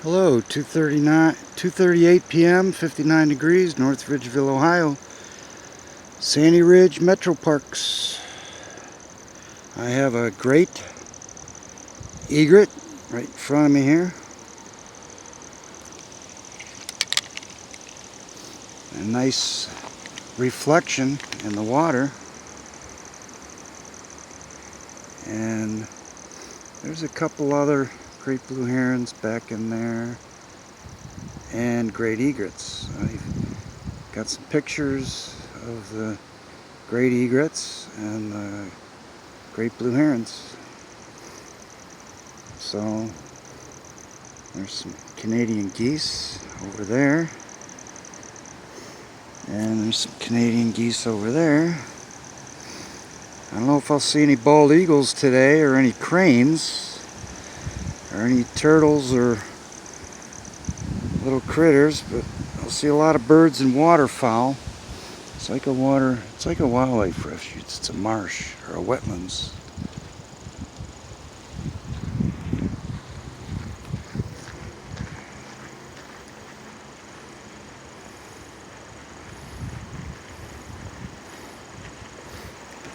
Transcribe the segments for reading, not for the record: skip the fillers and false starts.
Hello, 2:38 p.m., 59 degrees, North Ridgeville, Ohio. Sandy Ridge Metroparks. I have a great egret right in front of me here. A nice reflection in the water. And there's a couple other great blue herons back in there and great egrets. I've got some pictures of the great egrets and the great blue herons. So there's some Canadian geese over there, and there's some Canadian geese over there. I don't know if I'll see any bald eagles today, or any cranes, or any turtles or little critters, but I'll see a lot of birds and waterfowl. It's like a wildlife refuge. It's a marsh or a wetlands.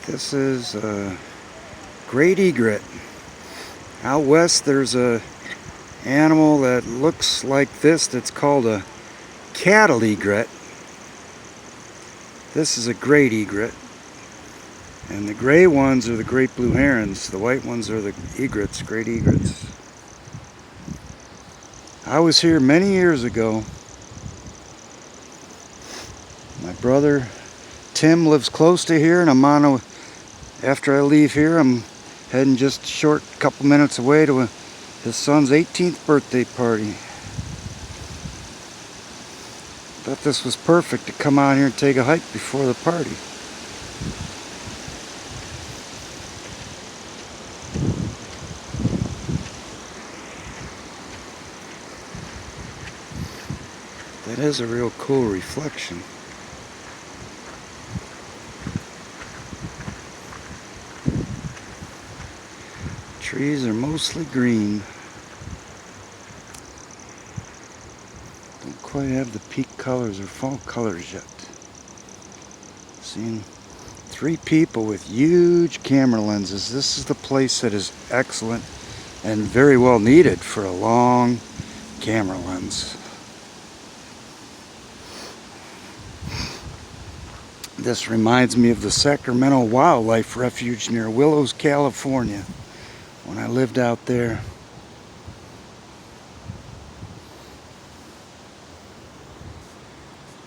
This is a great egret. Out west there's a animal that looks like this that's called a cattle egret. This is a great egret. And the gray ones are the great blue herons. The white ones are the egrets, great egrets. I was here many years ago. My brother Tim lives close to here, and after I leave here, I'm heading just a short couple minutes away to his son's 18th birthday party. Thought this was perfect to come out here and take a hike before the party. That is a real cool reflection. Trees are mostly green. Don't quite have the peak colors or fall colors yet. Seeing 3 people with huge camera lenses. This is the place that is excellent and very well needed for a long camera lens. This reminds me of the Sacramento Wildlife Refuge near Willows, California, when I lived out there.